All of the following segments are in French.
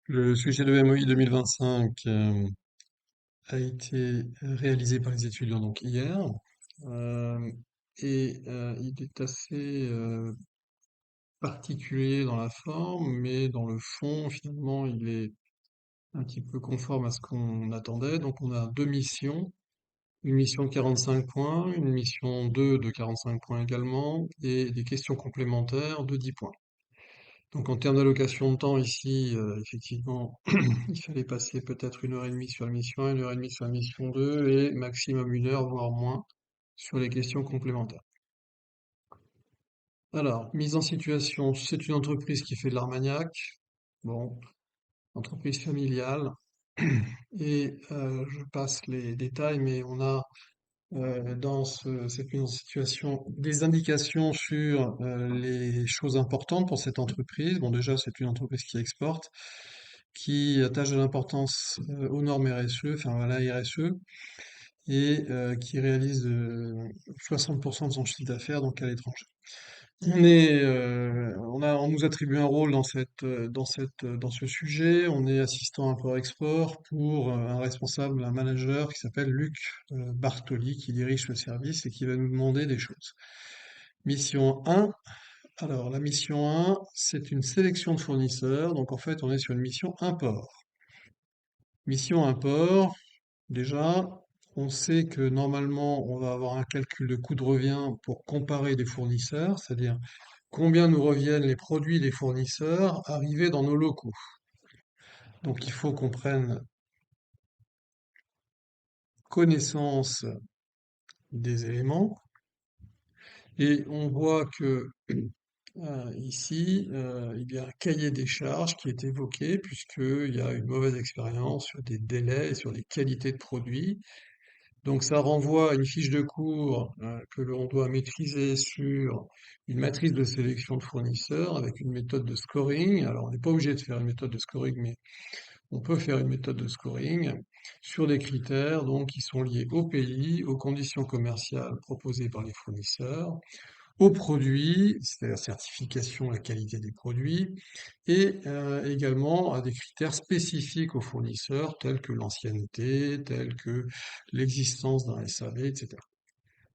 Le sujet de MOI 2025 a été réalisé par les étudiants donc hier euh, il est assez particulier dans la forme, mais dans le fond finalement il est un petit peu conforme à ce qu'on attendait. Donc on a deux missions, une mission de 45 points, une mission 2 de 45 points également, et des questions complémentaires de 10 points. Donc en termes d'allocation de temps ici, effectivement, il fallait passer peut-être 1 heure et demie sur la mission 1, 1 heure et demie sur la mission 2 et maximum 1 heure, voire moins, sur les questions complémentaires. Alors, mise en situation, c'est une entreprise qui fait de l'Armagnac, bon, entreprise familiale, et je passe les détails, mais on a dans cette mise en situation des indications sur les choses importantes pour cette entreprise. Bon, déjà, c'est une entreprise qui exporte, qui attache de l'importance aux normes RSE, enfin à la RSE, et qui réalise 60% de son chiffre d'affaires donc à l'étranger. On nous attribue un rôle dans ce sujet. On est assistant import-export pour un responsable, un manager qui s'appelle Luc Bartoli, qui dirige ce service et qui va nous demander des choses. Mission 1. Alors, la mission 1, c'est une sélection de fournisseurs. Donc, en fait, on est sur une mission import. Mission import, déjà, on sait que normalement, on va avoir un calcul de coût de revient pour comparer des fournisseurs, c'est-à-dire combien nous reviennent les produits des fournisseurs arrivés dans nos locaux. Donc il faut qu'on prenne connaissance des éléments et on voit que ici, il y a un cahier des charges qui est évoqué puisqu'il y a une mauvaise expérience sur des délais et sur les qualités de produits. Donc ça renvoie à une fiche de cours que l'on doit maîtriser sur une matrice de sélection de fournisseurs avec une méthode de scoring. Alors on n'est pas obligé de faire une méthode de scoring, mais on peut faire une méthode de scoring sur des critères donc, qui sont liés au pays, aux conditions commerciales proposées par les fournisseurs, aux produits, c'est la certification, la qualité des produits, et également à des critères spécifiques aux fournisseurs, tels que l'ancienneté, tels que l'existence d'un SAV, etc.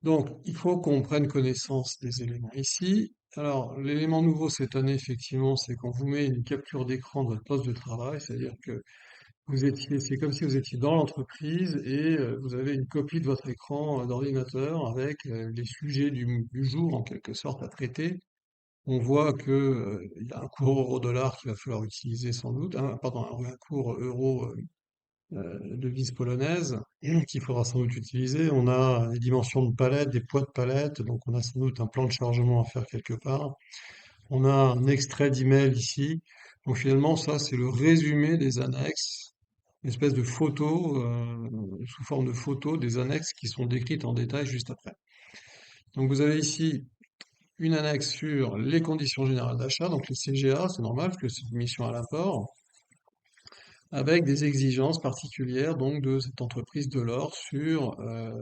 Donc, il faut qu'on prenne connaissance des éléments ici. Alors, l'élément nouveau cette année, effectivement, c'est qu'on vous met une capture d'écran de votre poste de travail, c'est-à-dire que c'est comme si vous étiez dans l'entreprise et vous avez une copie de votre écran d'ordinateur avec les sujets du jour en quelque sorte à traiter. On voit que il y a un cours euro-dollar qu'il va falloir utiliser sans doute, pardon, un cours euro devise polonaise qu'il faudra sans doute utiliser. On a les dimensions de palette, des poids de palette, donc on a sans doute un plan de chargement à faire quelque part. On a un extrait d'email ici. Donc finalement, ça, c'est le résumé des annexes, une espèce de photo, sous forme de photo des annexes qui sont décrites en détail juste après. Donc vous avez ici une annexe sur les conditions générales d'achat, donc les CGA, c'est normal, parce que c'est une mission à l'apport, avec des exigences particulières donc de cette entreprise de l'or sur la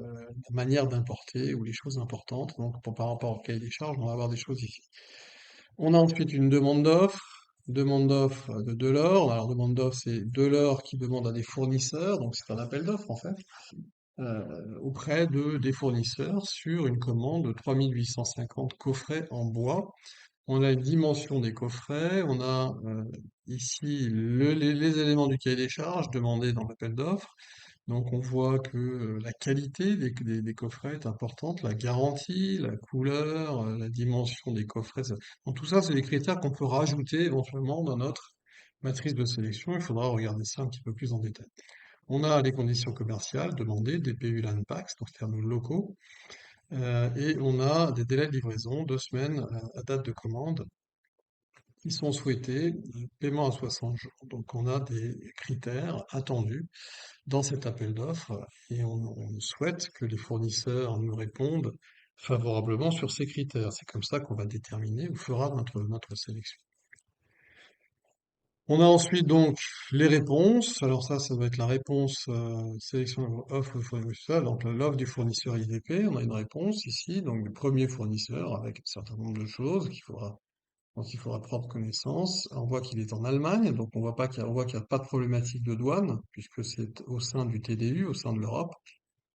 manière d'importer ou les choses importantes. Donc par rapport au cahier des charges, on va avoir des choses ici. On a ensuite une demande d'offre de Delors. Alors, demande d'offre, c'est Delors qui demande à des fournisseurs, donc c'est un appel d'offres en fait, auprès des fournisseurs sur une commande de 3850 coffrets en bois. On a une dimension des coffrets, on a ici les éléments du cahier des charges demandés dans l'appel d'offres. Donc on voit que la qualité des coffrets est importante, la garantie, la couleur, la dimension des coffrets. Donc tout ça, c'est des critères qu'on peut rajouter éventuellement dans notre matrice de sélection. Il faudra regarder ça un petit peu plus en détail. On a les conditions commerciales demandées, DPU Landpax, donc termes locaux, et on a des délais de livraison, 2 semaines à date de commande, qui sont souhaités, paiement à 60 jours. Donc on a des critères attendus dans cet appel d'offres et on souhaite que les fournisseurs nous répondent favorablement sur ces critères. C'est comme ça qu'on va déterminer ou fera notre sélection. On a ensuite donc les réponses. Alors ça va être la réponse sélection offre fournisseur. Donc l'offre du fournisseur IDP, on a une réponse ici, donc du premier fournisseur avec un certain nombre de choses qu'il faudra Donc il faudra prendre connaissance. On voit qu'il est en Allemagne, donc on voit qu'il n'y a pas de problématique de douane, puisque c'est au sein du TDU, au sein de l'Europe.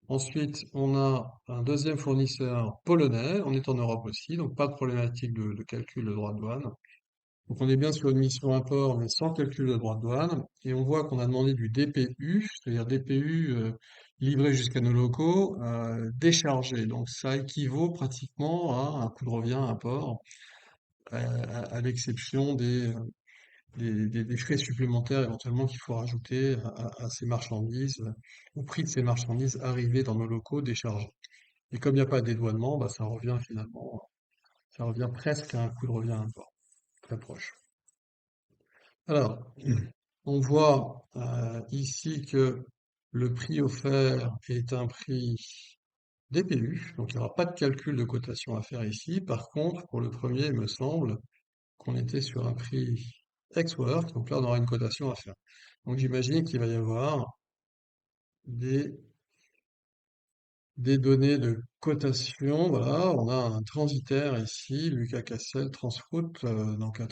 Ensuite, on a un deuxième fournisseur polonais, on est en Europe aussi, donc pas de problématique de calcul de droit de douane. Donc on est bien sur une mission import, mais sans calcul de droit de douane. Et on voit qu'on a demandé du DPU, c'est-à-dire DPU livré jusqu'à nos locaux, déchargé. Donc ça équivaut pratiquement à un coût de revient import, à l'exception des frais supplémentaires éventuellement qu'il faut rajouter à ces marchandises, au prix de ces marchandises arrivées dans nos locaux déchargées. Et comme il n'y a pas de dédouanement, bah, ça revient presque à un coût de revient import, très proche. Alors, on voit ici que le prix offert est un prix DPU, donc il n'y aura pas de calcul de cotation à faire ici. Par contre, pour le premier, il me semble qu'on était sur un prix ex-work, donc là on aura une cotation à faire. Donc j'imagine qu'il va y avoir des, des données de cotation. Voilà, on a un transitaire ici, Lucas Cassel, Transroute, donc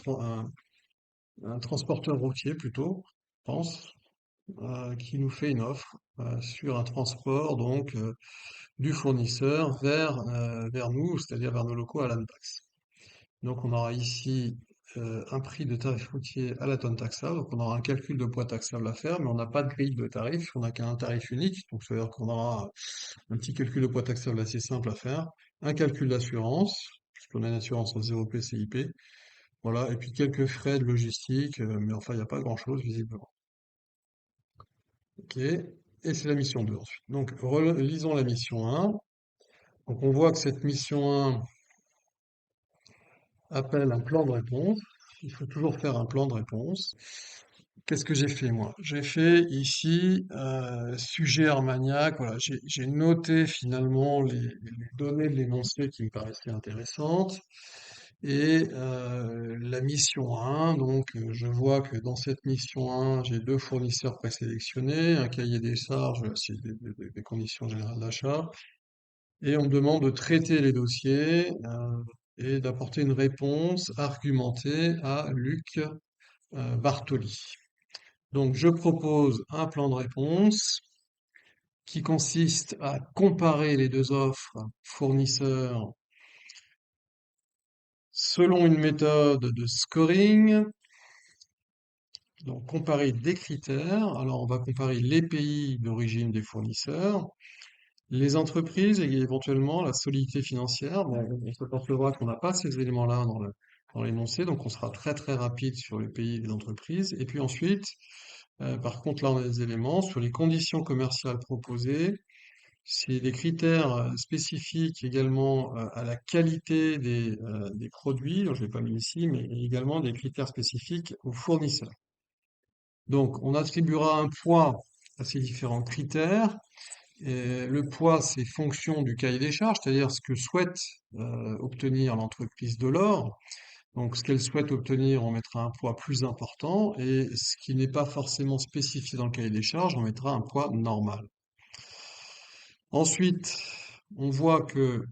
un transporteur routier plutôt, je pense, qui nous fait une offre sur un transport donc du fournisseur vers nous, c'est-à-dire vers nos locaux à l'ANTAX. Donc on aura ici un prix de tarif routier à la tonne taxable, donc on aura un calcul de poids taxable à faire, mais on n'a pas de grille de tarif, on n'a qu'un tarif unique, donc ça veut dire qu'on aura un petit calcul de poids taxable assez simple à faire, un calcul d'assurance, puisqu'on a une assurance en 0 PCIP, voilà, et puis quelques frais de logistique, mais enfin il n'y a pas grand-chose visiblement. Ok, et c'est la mission 2 ensuite. Donc lisons la mission 1. Donc on voit que cette mission 1 appelle un plan de réponse. Il faut toujours faire un plan de réponse. Qu'est-ce que j'ai fait moi? J'ai fait ici sujet Armagnac. Voilà, j'ai noté finalement les données de l'énoncé qui me paraissaient intéressantes. Et la mission 1, donc je vois que dans cette mission 1, j'ai deux fournisseurs présélectionnés, un cahier des charges, c'est des conditions générales d'achat, et on me demande de traiter les dossiers et d'apporter une réponse argumentée à Luc Bartoli. Donc je propose un plan de réponse qui consiste à comparer les deux offres fournisseurs selon une méthode de scoring. Donc comparer des critères. Alors on va comparer les pays d'origine des fournisseurs, les entreprises et éventuellement la solidité financière. Bon, on s'apercevra qu'on n'a pas ces éléments-là dans l'énoncé, donc on sera très très rapide sur les pays et les entreprises. Et puis ensuite, par contre, là on a des éléments sur les conditions commerciales proposées. C'est des critères spécifiques également à la qualité des produits, donc je ne l'ai pas mis ici, mais également des critères spécifiques aux fournisseurs. Donc, on attribuera un poids à ces différents critères. Et le poids, c'est fonction du cahier des charges, c'est-à-dire ce que souhaite obtenir l'entreprise de l'or. Donc, ce qu'elle souhaite obtenir, on mettra un poids plus important, et ce qui n'est pas forcément spécifié dans le cahier des charges, on mettra un poids normal. Ensuite, on voit que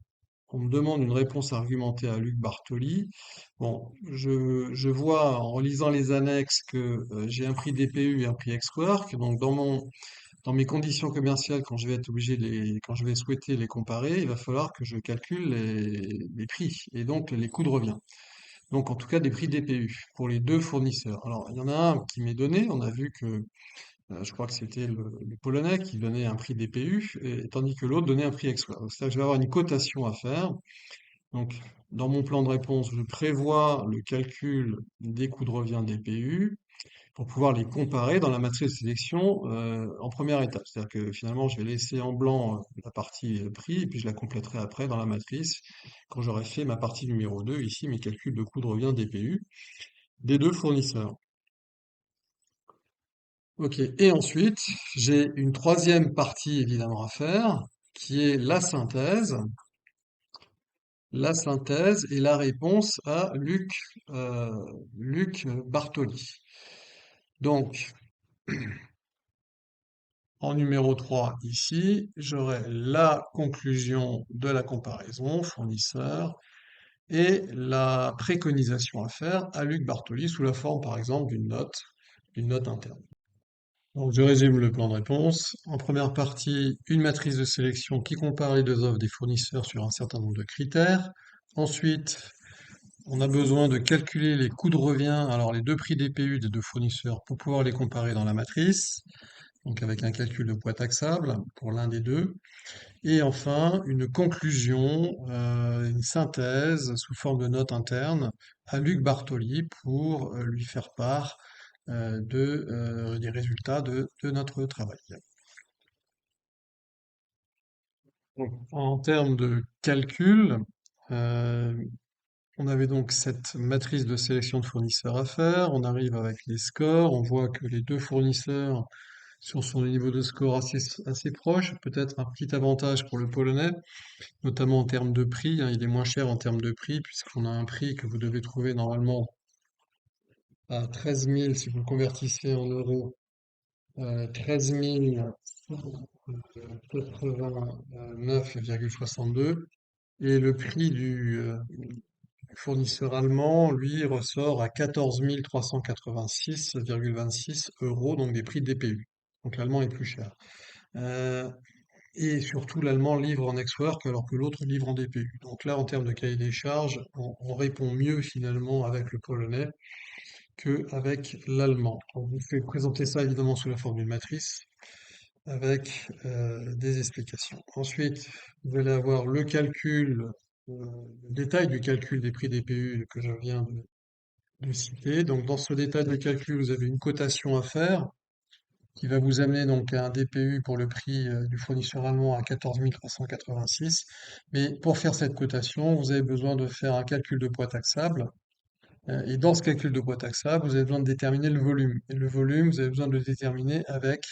on me demande une réponse argumentée à Luc Bartoli. Bon, je vois en lisant les annexes que j'ai un prix DPU et un prix ex-work. Donc dans mes conditions commerciales, quand je vais être obligé quand je vais souhaiter les comparer, il va falloir que je calcule les prix et donc les coûts de revient. Donc en tout cas des prix DPU pour les deux fournisseurs. Alors il y en a un qui m'est donné. On a vu que je crois que c'était le Polonais qui donnait un prix DPU, tandis que l'autre donnait un prix ex-work. Donc c'est-à-dire que je vais avoir une cotation à faire. Donc, dans mon plan de réponse, je prévois le calcul des coûts de revient des PU pour pouvoir les comparer dans la matrice de sélection en première étape. C'est-à-dire que finalement, je vais laisser en blanc la partie prix et puis je la compléterai après dans la matrice quand j'aurai fait ma partie numéro 2, ici mes calculs de coûts de revient des PU des deux fournisseurs. Ok, et ensuite, j'ai une troisième partie évidemment à faire qui est la synthèse et la réponse à Luc Bartoli. Donc, en numéro 3 ici, j'aurai la conclusion de la comparaison fournisseur et la préconisation à faire à Luc Bartoli sous la forme, par exemple, d'une note interne. Donc, je résume le plan de réponse. En première partie, une matrice de sélection qui compare les deux offres des fournisseurs sur un certain nombre de critères. Ensuite, on a besoin de calculer les coûts de revient, alors les deux prix DPU des deux fournisseurs pour pouvoir les comparer dans la matrice, donc avec un calcul de poids taxable pour l'un des deux. Et enfin, une conclusion, une synthèse sous forme de note interne à Luc Bartoli pour lui faire part des résultats de notre travail. Donc, en termes de calcul, euh, on avait donc cette matrice de sélection de fournisseurs à faire. On arrive avec les scores. On voit que les deux fournisseurs sont des niveaux de score assez proches. Peut-être un petit avantage pour le polonais, notamment en termes de prix, hein. Il est moins cher en termes de prix, puisqu'on a un prix que vous devez trouver normalement à 13 000, si vous le convertissez en euros, 13 089,62. Et le prix du fournisseur allemand, lui, ressort à 14 386,26 euros, donc des prix DPU. Donc l'allemand est plus cher. Euh, et surtout, l'allemand livre en ex-work alors que l'autre livre en DPU. Donc là, en termes de cahier des charges, on répond mieux finalement avec le polonais qu'avec l'allemand. On vous fait présenter ça évidemment sous la forme d'une matrice avec des explications. Ensuite, vous allez avoir le détail du calcul des prix DPU que je viens de citer. Donc, dans ce détail de calcul, vous avez une cotation à faire qui va vous amener donc à un DPU pour le prix du fournisseur allemand à 14 386. Mais pour faire cette cotation, vous avez besoin de faire un calcul de poids taxable. Et dans ce calcul de poids taxable, vous avez besoin de déterminer le volume. Et le volume, vous avez besoin de le déterminer avec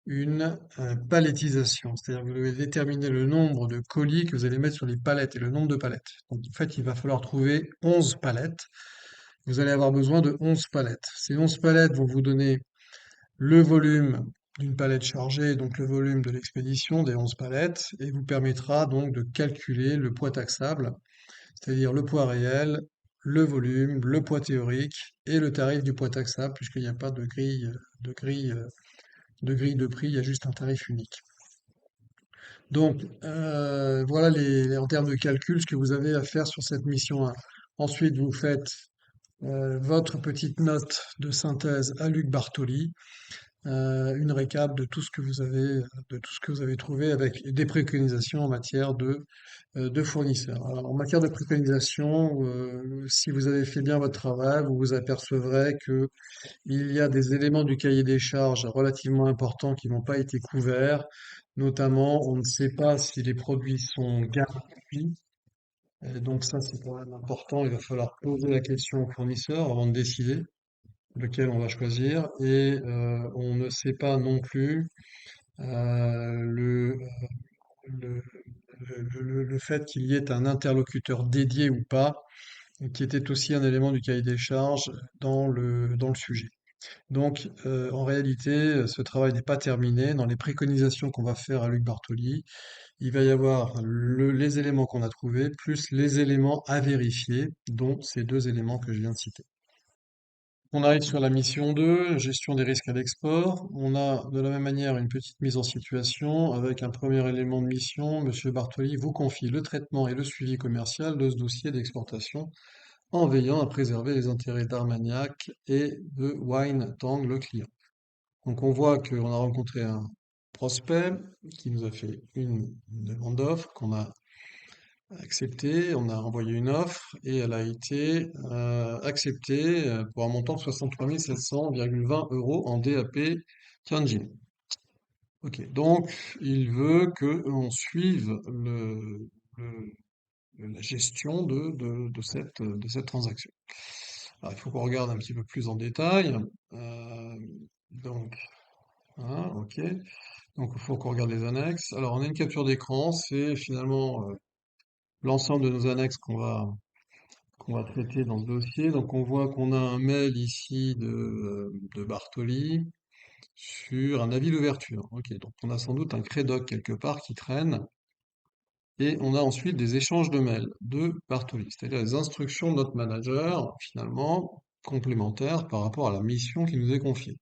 une palettisation. C'est-à-dire que vous devez déterminer le nombre de colis que vous allez mettre sur les palettes et le nombre de palettes. Donc en fait, il va falloir trouver 11 palettes. Vous allez avoir besoin de 11 palettes. Ces 11 palettes vont vous donner le volume d'une palette chargée, donc le volume de l'expédition des 11 palettes, et vous permettra donc de calculer le poids taxable, c'est-à-dire le poids réel, le volume, le poids théorique et le tarif du poids taxable, puisqu'il n'y a pas de grille, de grille de prix, il y a juste un tarif unique. Donc, voilà en termes de calcul ce que vous avez à faire sur cette mission 1. Ensuite, vous faites votre petite note de synthèse à Luc Bartoli, une récap de tout ce que vous avez trouvé avec des préconisations en matière de fournisseurs. Alors, en matière de préconisation, si vous avez fait bien votre travail, vous vous apercevrez que il y a des éléments du cahier des charges relativement importants qui n'ont pas été couverts. Notamment, on ne sait pas si les produits sont garantis. Et donc ça, c'est quand même important. Il va falloir poser la question au fournisseur avant de décider lequel on va choisir. Et on ne sait pas non plus euh, le, le, le fait qu'il y ait un interlocuteur dédié ou pas, qui était aussi un élément du cahier des charges dans le sujet. Donc, en réalité, ce travail n'est pas terminé. Dans les préconisations qu'on va faire à Luc Bartoli, il va y avoir les éléments qu'on a trouvés, plus les éléments à vérifier, dont ces deux éléments que je viens de citer. On arrive sur la mission 2, gestion des risques à l'export. On a de la même manière une petite mise en situation avec un premier élément de mission. Monsieur Bartoli vous confie le traitement et le suivi commercial de ce dossier d'exportation en veillant à préserver les intérêts d'Armagnac et de Wine Tang, le client. Donc on voit qu'on a rencontré un prospect qui nous a fait une demande d'offre qu'on a acceptée, on a envoyé une offre et elle a été acceptée pour un montant de 63 700,20 euros en DAP Tianjin. Ok, donc il veut que l'on suive le- la gestion de cette transaction. Alors, il faut qu'on regarde un petit peu plus en détail. Euh, donc, hein, ok. Donc, il faut qu'on regarde les annexes. Alors, on a une capture d'écran, c'est finalement l'ensemble de nos annexes qu'on va traiter dans ce dossier. Donc, on voit qu'on a un mail ici de Bartoli sur un avis d'ouverture. Ok, donc on a sans doute un crédoc quelque part qui traîne Et on a ensuite des échanges de mails de Bartoli, c'est-à-dire les instructions de notre manager, finalement, complémentaires par rapport à la mission qui nous est confiée.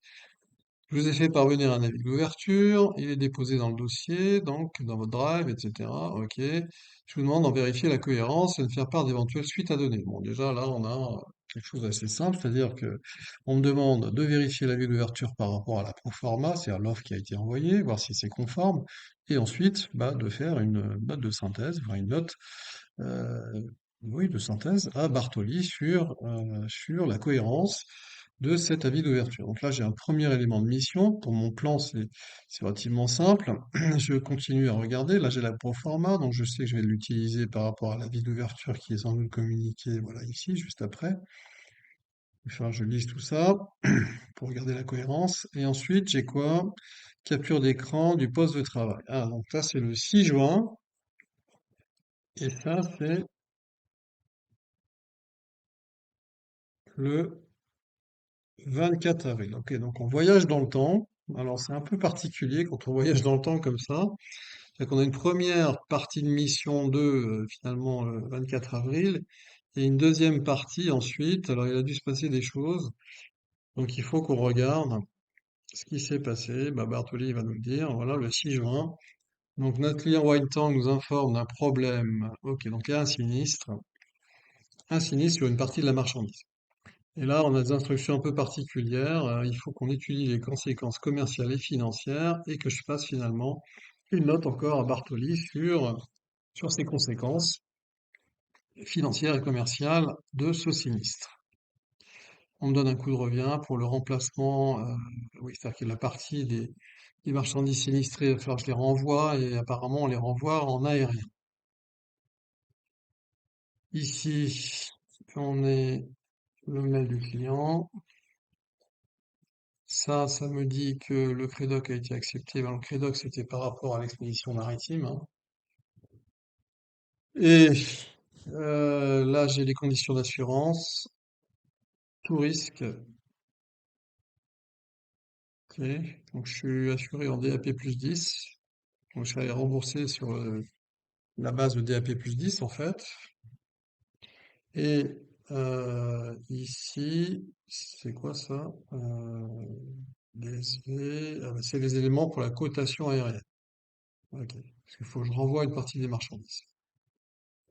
Je vous ai fait parvenir un avis d'ouverture, il est déposé dans le dossier, donc dans votre drive, etc. Ok. Je vous demande d'en vérifier la cohérence et de faire part d'éventuelles suites à donner. Bon, déjà là, on a quelque chose d'assez simple, c'est-à-dire que on me demande de vérifier l'avis d'ouverture par rapport à la proforma, c'est-à-dire l'offre qui a été envoyée, voir si c'est conforme, et ensuite de faire une note de synthèse, enfin une note euh, oui, de synthèse à Bartoli sur la cohérence de cet avis d'ouverture. Donc là, j'ai un premier élément de mission. Pour mon plan, c'est relativement simple. Je continue à regarder. Là, j'ai la proforma, donc je sais que je vais l'utiliser par rapport à l'avis d'ouverture qui est sans doute communiqué, voilà, ici, juste après. Enfin, je lise tout ça pour regarder la cohérence. Et ensuite, j'ai quoi? Capture d'écran du poste de travail. Ah, donc là, c'est le 6 juin. Et ça, c'est le 24 avril. Ok, donc on voyage dans le temps. Alors c'est un peu particulier quand on voyage dans le temps comme ça. C'est qu'on a une première partie de mission 2, finalement, le 24 avril, et une deuxième partie ensuite. Alors il a dû se passer des choses, donc il faut qu'on regarde ce qui s'est passé. Bah, Bartoli va nous le dire. Voilà, le 6 juin. Donc notre client White nous informe d'un problème. Ok, donc il y a un sinistre sur une partie de la marchandise. Et là, on a des instructions un peu particulières. Il faut qu'on étudie les conséquences commerciales et financières et que je fasse finalement une note encore à Bartoli sur ces conséquences financières et commerciales de ce sinistre. On me donne un coup de revient pour le remplacement. Oui, c'est-à-dire que la partie des marchandises sinistrées, il va falloir que je les renvoie et apparemment on les renvoie en aérien. Ici, on est le mail du client. Ça me dit que le Crédoc a été accepté. Ben, le Crédoc, c'était par rapport à l'expédition maritime, hein. Et là, j'ai les conditions d'assurance, tout risque. Ok. Donc, je suis assuré en DAP plus 10. Donc, je serai remboursé sur la base de DAP plus 10, en fait. Et ici, c'est quoi ça? DSV, ah, ben, c'est les éléments pour la cotation aérienne. Ok. Parce qu'il faut que je renvoie une partie des marchandises.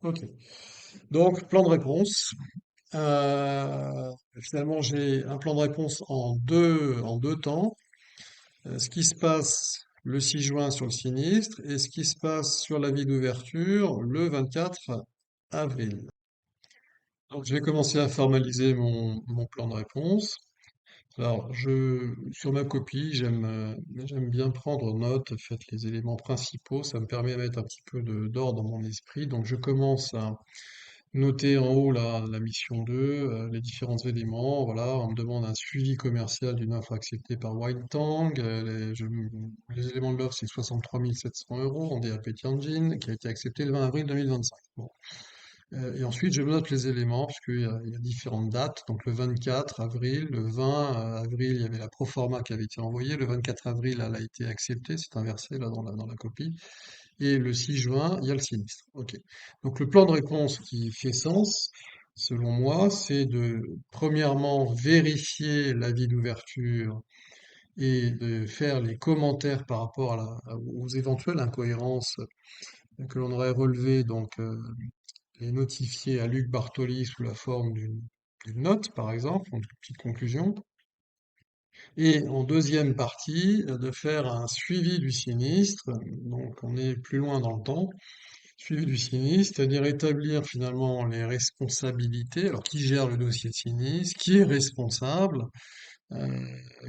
Ok. Donc, plan de réponse. Finalement, j'ai un plan de réponse en deux temps. Ce qui se passe le 6 juin sur le sinistre et ce qui se passe sur l'avis d'ouverture le 24 avril. Donc, je vais commencer à formaliser mon plan de réponse. Alors, sur ma copie, j'aime bien prendre note, faites les éléments principaux, ça me permet de mettre un petit peu d'ordre dans mon esprit. Donc, je commence à noter en haut la mission 2, les différents éléments. Voilà, on me demande un suivi commercial d'une offre acceptée par White Tang. Les éléments de l'offre, c'est 63 700 euros en DAP Tianjin, qui a été accepté le 20 avril 2025. Bon. Et ensuite, je note les éléments, puisqu'il y a différentes dates. Donc le 24 avril, le 20 avril, il y avait la proforma qui avait été envoyée. Le 24 avril, elle a été acceptée. C'est inversé là dans la copie. Et le 6 juin, il y a le sinistre. Ok. Donc le plan de réponse qui fait sens, selon moi, c'est de premièrement vérifier l'avis d'ouverture et de faire les commentaires par rapport aux éventuelles incohérences que l'on aurait relevées, donc les notifier à Luc Bartoli sous la forme d'une note, par exemple, une petite conclusion. Et en deuxième partie, de faire un suivi du sinistre, donc on est plus loin dans le temps. Suivi du sinistre, c'est-à-dire établir finalement les responsabilités. Alors, qui gère le dossier de sinistre? Qui est responsable? euh,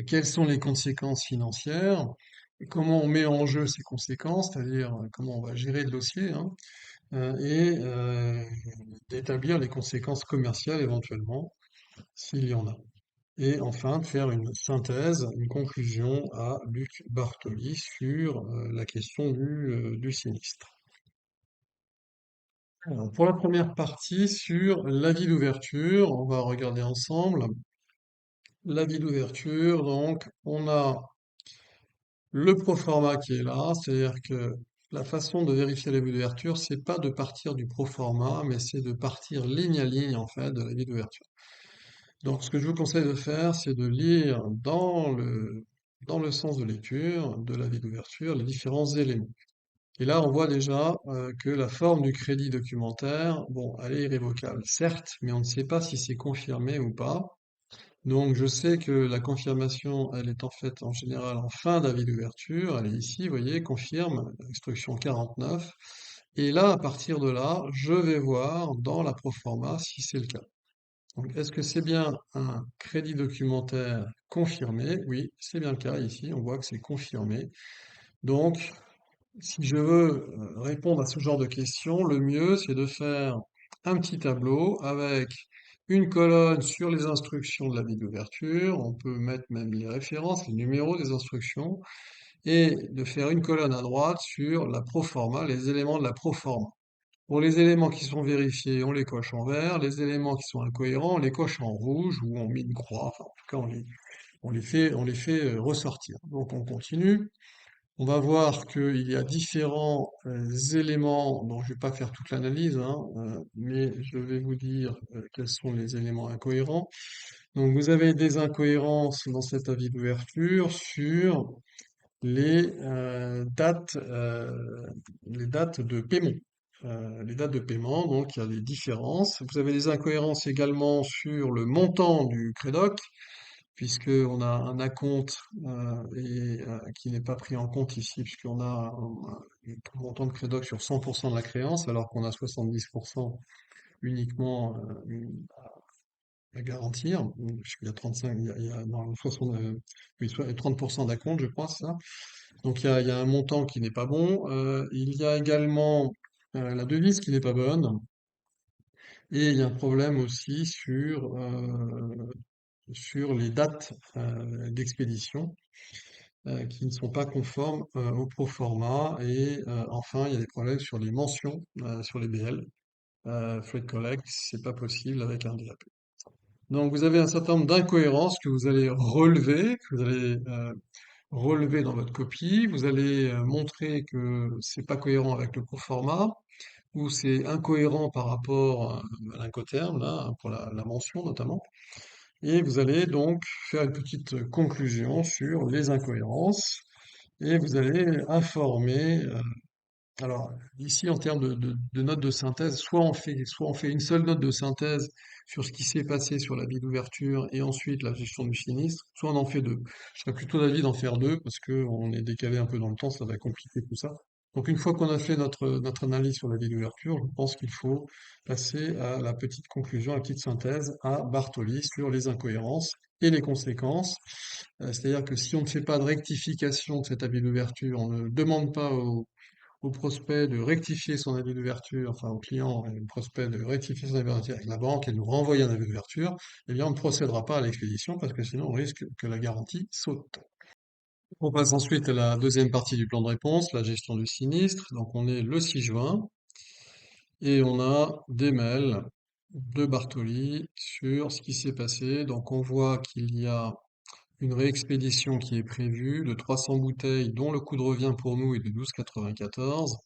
Quelles sont les conséquences financières? Et comment on met en jeu ces conséquences, c'est-à-dire comment on va gérer le dossier, hein, et d'établir les conséquences commerciales éventuellement, s'il y en a. Et enfin, de faire une synthèse, une conclusion à Luc Bartoli sur la question du sinistre. Alors, pour la première partie sur l'avis d'ouverture, on va regarder ensemble. L'avis d'ouverture, donc, on a le proforma qui est là, c'est-à-dire que la façon de vérifier l'avis d'ouverture, c'est pas de partir du pro forma, mais c'est de partir ligne à ligne, en fait, de l'avis d'ouverture. Donc, ce que je vous conseille de faire, c'est de lire dans le sens de lecture de l'avis d'ouverture les différents éléments. Et là, on voit déjà que la forme du crédit documentaire, bon, elle est irrévocable, certes, mais on ne sait pas si c'est confirmé ou pas. Donc, je sais que la confirmation, elle est en fait en général en fin d'avis d'ouverture. Elle est ici, vous voyez, confirme, instruction 49. Et là, à partir de là, je vais voir dans la proforma si c'est le cas. Donc, est-ce que c'est bien un crédit documentaire confirmé? Oui, c'est bien le cas ici. On voit que c'est confirmé. Donc, si je veux répondre à ce genre de questions, le mieux, c'est de faire un petit tableau avec une colonne sur les instructions de l'avis d'ouverture. On peut mettre même les références, les numéros des instructions, et de faire une colonne à droite sur la proforma, les éléments de la proforma. Pour les éléments qui sont vérifiés, on les coche en vert. Les éléments qui sont incohérents, on les coche en rouge ou on met une croix. Enfin, en tout cas, on les fait ressortir. Donc, on continue. On va voir qu'il y a différents éléments, dont je ne vais pas faire toute l'analyse, hein, mais je vais vous dire quels sont les éléments incohérents. Donc vous avez des incohérences dans cet avis d'ouverture sur les dates de paiement. Les dates de paiement, donc il y a des différences. Vous avez des incohérences également sur le montant du crédoc, puisqu'on a un acompte qui n'est pas pris en compte ici, puisqu'on a un montant de crédoc sur 100% de la créance, alors qu'on a 70% uniquement à garantir, puisqu'il y a 35, il y a dans 60, oui, 30% d'acompte, je crois, c'est ça. Donc il y a un montant qui n'est pas bon. Il y a également la devise qui n'est pas bonne. Et il y a un problème aussi sur les dates d'expédition qui ne sont pas conformes au proforma. Et enfin, il y a des problèmes sur les mentions sur les BL. Freight Collect, c'est pas possible avec un DAP. Donc vous avez un certain nombre d'incohérences que vous allez relever, que vous allez relever dans votre copie. Vous allez montrer que c'est pas cohérent avec le proforma ou c'est incohérent par rapport à l'incoterm, là, pour la mention notamment. Et vous allez donc faire une petite conclusion sur les incohérences et vous allez informer. Alors, ici, en termes de notes de synthèse, soit on fait une seule note de synthèse sur ce qui s'est passé sur la vie d'ouverture et ensuite la gestion du sinistre, soit on en fait deux. Je serais plutôt d'avis d'en faire deux parce que on est décalé un peu dans le temps, ça va compliquer tout ça. Donc, une fois qu'on a fait notre analyse sur la vie d'ouverture, je pense qu'il faut passer à la petite conclusion, à la petite synthèse à Bartoli sur les incohérences et les conséquences. C'est-à-dire que si on ne fait pas de rectification de cet avis d'ouverture, on ne demande pas au prospect de rectifier son avis d'ouverture, enfin au client et au prospect de rectifier son avis d'ouverture avec la banque et de nous renvoyer un avis d'ouverture, eh bien on ne procédera pas à l'expédition parce que sinon on risque que la garantie saute. On passe ensuite à la deuxième partie du plan de réponse, la gestion du sinistre. Donc on est le 6 juin et on a des mails de Bartoli sur ce qui s'est passé. Donc on voit qu'il y a une réexpédition qui est prévue de 300 bouteilles dont le coût de revient pour nous est de 12,94.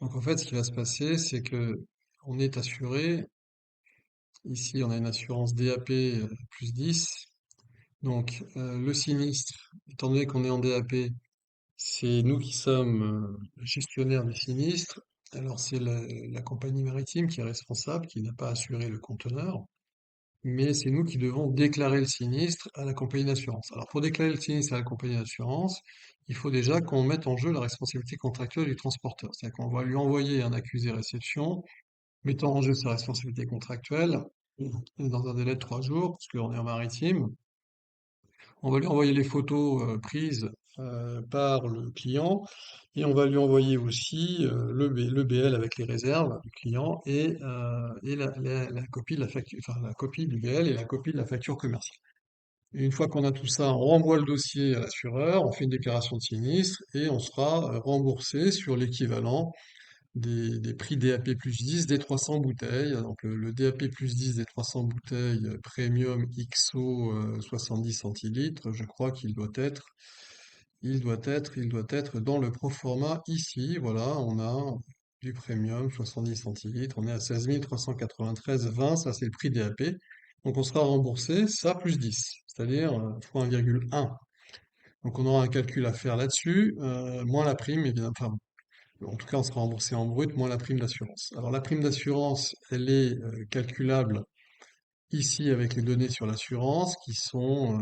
Donc en fait, ce qui va se passer, c'est que on est assuré. Ici, on a une assurance DAP plus 10. Donc le sinistre, étant donné qu'on est en DAP, c'est nous qui sommes gestionnaires du sinistre. Alors c'est la compagnie maritime qui est responsable, qui n'a pas assuré le conteneur, mais c'est nous qui devons déclarer le sinistre à la compagnie d'assurance. Alors pour déclarer le sinistre à la compagnie d'assurance, il faut déjà qu'on mette en jeu la responsabilité contractuelle du transporteur. C'est-à-dire qu'on va lui envoyer un accusé réception mettant en jeu sa responsabilité contractuelle dans un délai de 3 jours, parce qu'on est en maritime. On va lui envoyer les photos prises par le client et on va lui envoyer aussi le BL avec les réserves du client et la copie de la facture, enfin la copie du BL et la copie de la facture commerciale. Et une fois qu'on a tout ça, on renvoie le dossier à l'assureur, on fait une déclaration de sinistre et on sera remboursé sur l'équivalent des prix DAP plus 10 des 300 bouteilles. Donc le DAP plus 10 des 300 bouteilles Premium XO 70 centilitres, je crois qu'il doit être, il doit être dans le proforma ici. Voilà, on a du premium, 70 centilitres, on est à 16 393,20, ça c'est le prix DAP. Donc on sera remboursé ça plus 10, c'est-à-dire fois 1,1. Donc on aura un calcul à faire là-dessus, moins la prime, évidemment. Enfin, en tout cas, on sera remboursé en brut, moins la prime d'assurance. Alors la prime d'assurance, elle est calculable ici avec les données sur l'assurance qui sont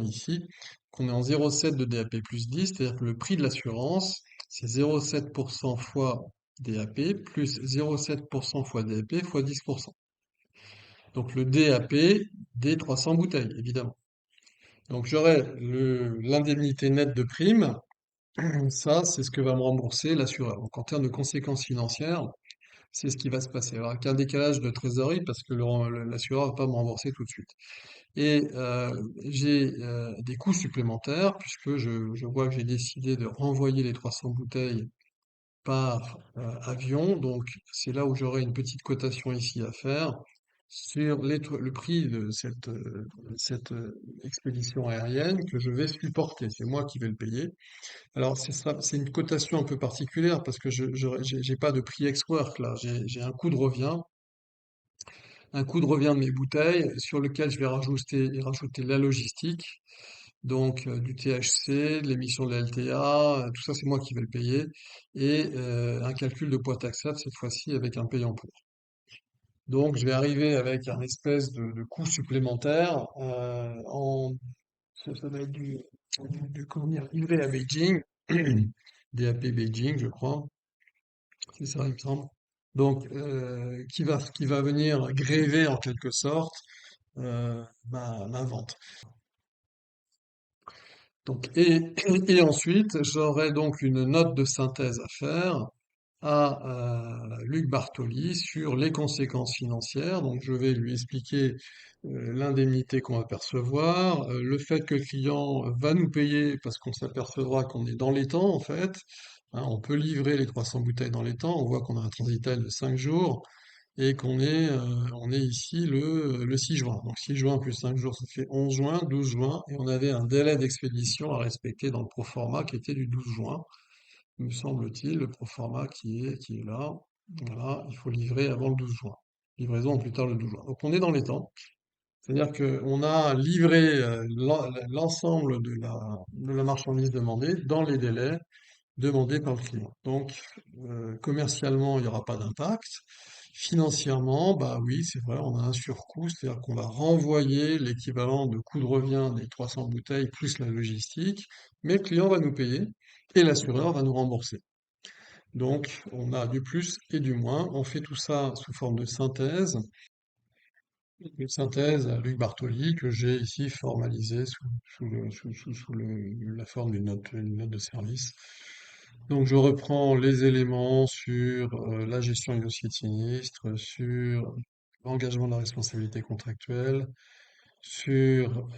ici, qu'on est en 0,7 de DAP plus 10, c'est-à-dire que le prix de l'assurance, c'est 0,7% fois DAP plus 0,7% fois DAP fois 10%. Donc le DAP des 300 bouteilles, évidemment. Donc j'aurai l'indemnité nette de prime, ça c'est ce que va me rembourser l'assureur. Donc en termes de conséquences financières, c'est ce qui va se passer. Alors, avec un décalage de trésorerie, parce que l'assureur ne va pas me rembourser tout de suite. Et j'ai des coûts supplémentaires, puisque je vois que j'ai décidé de renvoyer les 300 bouteilles par avion. Donc, c'est là où j'aurai une petite cotation ici à faire sur le prix de cette expédition aérienne que je vais supporter. C'est moi qui vais le payer. Alors, c'est une cotation un peu particulière parce que j'ai pas de prix ex-work là. J'ai un coût de revient de mes bouteilles sur lequel je vais rajouter la logistique, donc du THC, de l'émission de la LTA, tout ça c'est moi qui vais le payer, et un calcul de poids taxable cette fois-ci avec un payant pour. Donc, je vais arriver avec un espèce de coût supplémentaire ça va être comment dire, livré à Beijing, DAP Beijing, je crois. C'est ça, il me semble. Donc, qui va venir gréver en quelque sorte ma vente. Donc, et ensuite, j'aurai donc une note de synthèse à faire à Luc Bartoli sur les conséquences financières. Donc, je vais lui expliquer l'indemnité qu'on va percevoir, le fait que le client va nous payer parce qu'on s'apercevra qu'on est dans les temps en fait. Hein, on peut livrer les 300 bouteilles dans les temps. On voit qu'on a un transital de 5 jours et qu'on est ici le 6 juin. Donc 6 juin plus 5 jours, ça fait 11 juin, 12 juin, et on avait un délai d'expédition à respecter dans le proforma qui était du 12 juin, me semble-t-il, le proforma qui est là. Voilà, il faut livrer avant le 12 juin. Livraison au plus tard le 12 juin. Donc on est dans les temps. C'est-à-dire qu'on a livré l'ensemble de la marchandise demandée dans les délais demandé par le client. Donc, commercialement, il n'y aura pas d'impact. Financièrement, bah oui, c'est vrai, on a un surcoût, c'est-à-dire qu'on va renvoyer l'équivalent de coût de revient des 300 bouteilles plus la logistique, mais le client va nous payer et l'assureur va nous rembourser. Donc, on a du plus et du moins. On fait tout ça sous forme de synthèse. Une synthèse à Luc Bartoli que j'ai ici formalisée sous la forme d'une note de service. Donc je reprends les éléments sur la gestion du dossier de sinistre, sur l'engagement de la responsabilité contractuelle, sur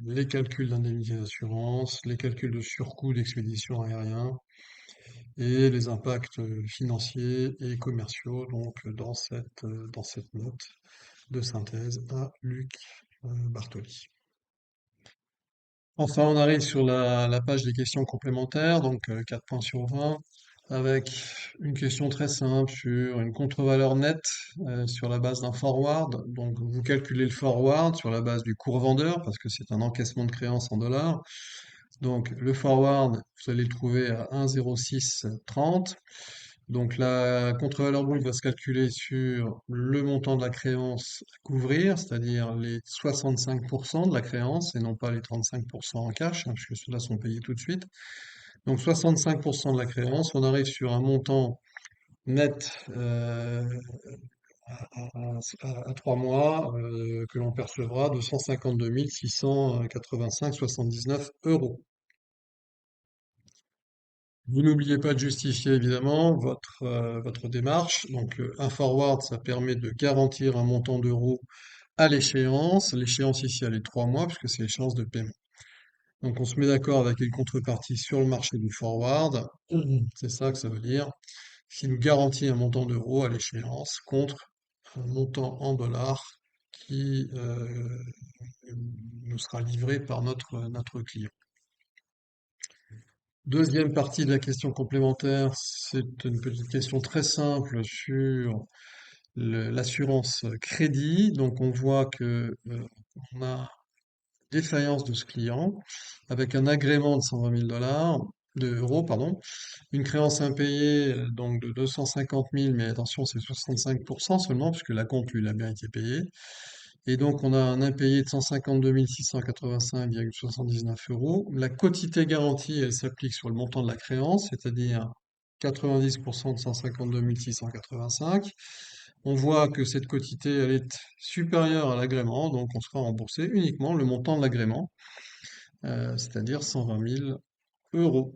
les calculs d'indemnité d'assurance, les calculs de surcoût d'expédition aérien et les impacts financiers et commerciaux donc dans cette note de synthèse à Luc Bartoli. Enfin, on arrive sur la page des questions complémentaires, donc 4 points sur 20, avec une question très simple sur une contre-valeur nette sur la base d'un forward. Donc, vous calculez le forward sur la base du cours vendeur, parce que c'est un encaissement de créance en dollars. Donc, le forward, vous allez le trouver à 1,0630. Donc la contre-valeur brute va se calculer sur le montant de la créance à couvrir, c'est-à-dire les 65% de la créance et non pas les 35% en cash, hein, puisque ceux-là sont payés tout de suite. Donc 65% de la créance, on arrive sur un montant net à 3 mois que l'on percevra de 152 685,79 euros. Vous n'oubliez pas de justifier évidemment votre démarche. Donc un forward, ça permet de garantir un montant d'euros à l'échéance. L'échéance ici, elle est 3 mois puisque c'est l'échéance de paiement. Donc on se met d'accord avec une contrepartie sur le marché du forward. C'est ça que ça veut dire. Qui nous garantit un montant d'euros à l'échéance contre un montant en dollars qui nous sera livré par notre client. Deuxième partie de la question complémentaire, c'est une petite question très simple sur l'assurance crédit. Donc on voit que on a défaillance de ce client avec un agrément de 120 000 euros, pardon, une créance impayée donc de 250 000, mais attention, c'est 65% seulement, puisque la compte, lui, il a bien été payé. Et donc, on a un impayé de 152 685,79 euros. La quotité garantie, elle s'applique sur le montant de la créance, c'est-à-dire 90% de 152 685. On voit que cette quotité, elle est supérieure à l'agrément, donc on sera remboursé uniquement le montant de l'agrément, c'est-à-dire 120 000 euros.